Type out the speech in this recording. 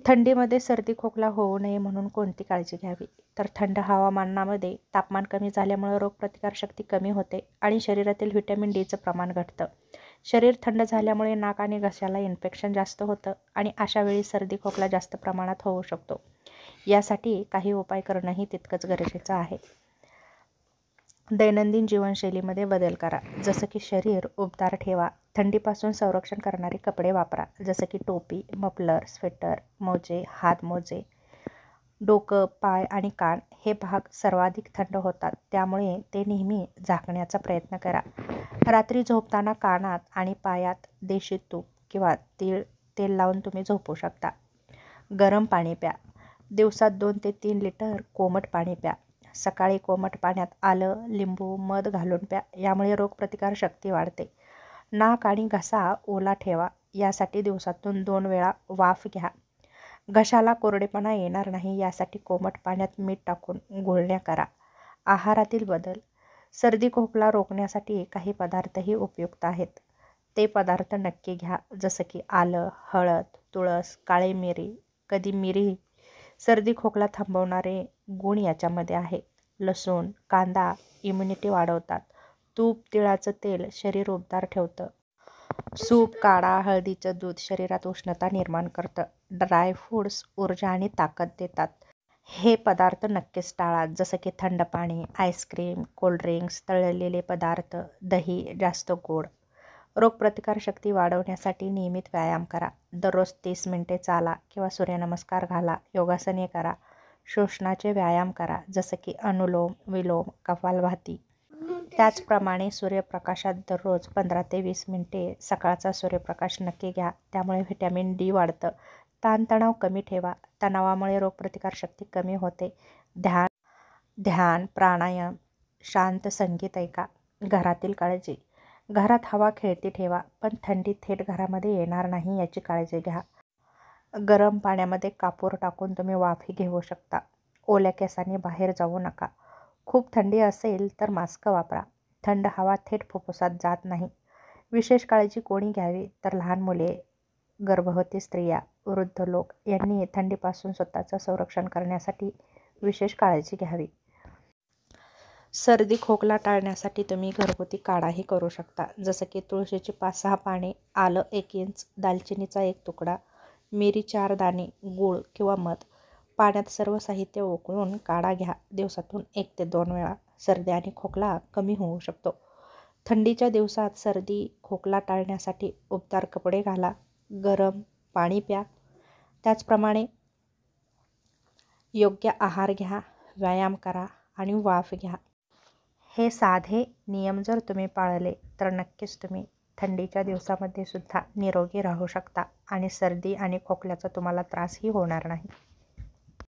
थंडीमध्ये सर्दी खोकला होऊ नये म्हणून कोणती काळजी घ्यावी? तर थंड हवामानामध्ये तापमान कमी झाल्यामुळे रोगप्रतिकारशक्ती कमी होते आणि शरीरातील व्हिटॅमिन डीचं प्रमाण घटतं. शरीर थंड झाल्यामुळे नाक आणि घशाला इन्फेक्शन जास्त होतं आणि अशा वेळी सर्दी खोकला जास्त प्रमाणात होऊ शकतो. यासाठी काही उपाय करणंही तितकंच गरजेचं आहे. दैनंदिन जीवनशैलीमध्ये बदल करा, जसं की शरीर उबदार ठेवा. थंडीपासून संरक्षण करणारे कपडे वापरा, जसं की टोपी, मफलर, स्वेटर, मोजे, हातमोजे. डोकं, पाय आणि कान हे भाग सर्वाधिक थंड होतात, त्यामुळे ते नेहमी झाकण्याचा प्रयत्न करा. रात्री झोपताना कानात आणि पायात देशी तूप किंवा तेल लावून तुम्ही झोपू शकता. गरम पाणी प्या. दिवसात 2 ते 3 लिटर कोमट पाणी प्या. सकाळी कोमट पाण्यात आलं, लिंबू, मध घालून प्या. यामुळे रोगप्रतिकार शक्ती वाढते. नाक आणि घसा ओला ठेवा. यासाठी दिवसातून 2 वेळा वाफ घ्या. घशाला कोरडेपणा येणार नाही यासाठी कोमट पाण्यात मीठ टाकून गुळण्या करा. आहारातील बदल. सर्दी खोकला रोखण्यासाठी काही पदार्थही उपयुक्त आहेत. ते पदार्थ नक्की घ्या, जसं की आलं, हळद, तुळस, काळी मिरी, कधी मिरी. सर्दी खोकला थांबवणारे गुण याच्यामध्ये आहे. लसूण, कांदा इम्युनिटी वाढवतात. तूप, तिळाचं तेल शरीर उबदार ठेवतं. सूप, काढा, हळदीचं दूध शरीरात उष्णता निर्माण करतं. ड्राय फ्रूट्स ऊर्जा आणि ताकद देतात. हे पदार्थ नक्कीच टाळा, जसं की थंड पाणी, आईस्क्रीम, कोल्ड्रिंक्स, तळलेले पदार्थ, दही जास्त गोड. रोगप्रतिकारशक्ती वाढवण्यासाठी नियमित व्यायाम करा. दररोज 30 मिनिटे चाला किंवा सूर्यनमस्कार घाला. योगासने करा. श्वसनाचे व्यायाम करा, जसं की अनुलोम विलोम, कपालभाती. त्याचप्रमाणे सूर्यप्रकाशात दररोज 15 ते 20 मिनिटे सकाळचा सूर्यप्रकाश नक्की घ्या. त्यामुळे व्हिटॅमिन डी वाढतं. ताणतणाव कमी ठेवा. तणावामुळे रोगप्रतिकारशक्ती कमी होते. ध्यान, प्राणायाम, शांत संगीत ऐका. घरातील काळजी. घरात हवा खेळती ठेवा, पण थंडी थेट घरामध्ये येणार नाही याची काळजी घ्या. गरम पाण्यामध्ये कापूर टाकून तुम्ही वाफही घेऊ शकता. ओल्या केसांनी बाहेर जाऊ नका. खूप थंडी असेल तर मास्क वापरा. थंड हवा थेट फुफ्फुसात जात नाही. विशेष काळजी कोणी घ्यावी? तर लहान मुले, गर्भवती स्त्रिया, वृद्ध लोक यांनी थंडीपासून स्वतःचं संरक्षण करण्यासाठी विशेष काळजी घ्यावी. सर्दी खोकला टाळण्यासाठी तुम्ही घरगुती काढाही करू शकता, जसं की तुळशीची 5-6 पाने, आलं 1 इंच, दालचिनीचा 1 तुकडा, मिरी 4 दाणे, गूळ किंवा मध. पाण्यात सर्व साहित्य उकळून काढा घ्या. दिवसातून 1 ते 2 वेळा. सर्दी आणि खोकला कमी होऊ शकतो. थंडीच्या दिवसात सर्दी खोकला टाळण्यासाठी उबदार कपडे घाला, गरम पाणी प्या. त्याचप्रमाणे योग्य आहार घ्या, व्यायाम करा आणि वाफ घ्या. हे साधे नियम जर तुम्ही पाळले तर नक्कीच तुम्ही थंडीच्या दिवसामध्ये सुद्धा निरोगी राहू शकता आणि सर्दी आणि खोकल्याचा तुम्हाला त्रासही होणार नाही.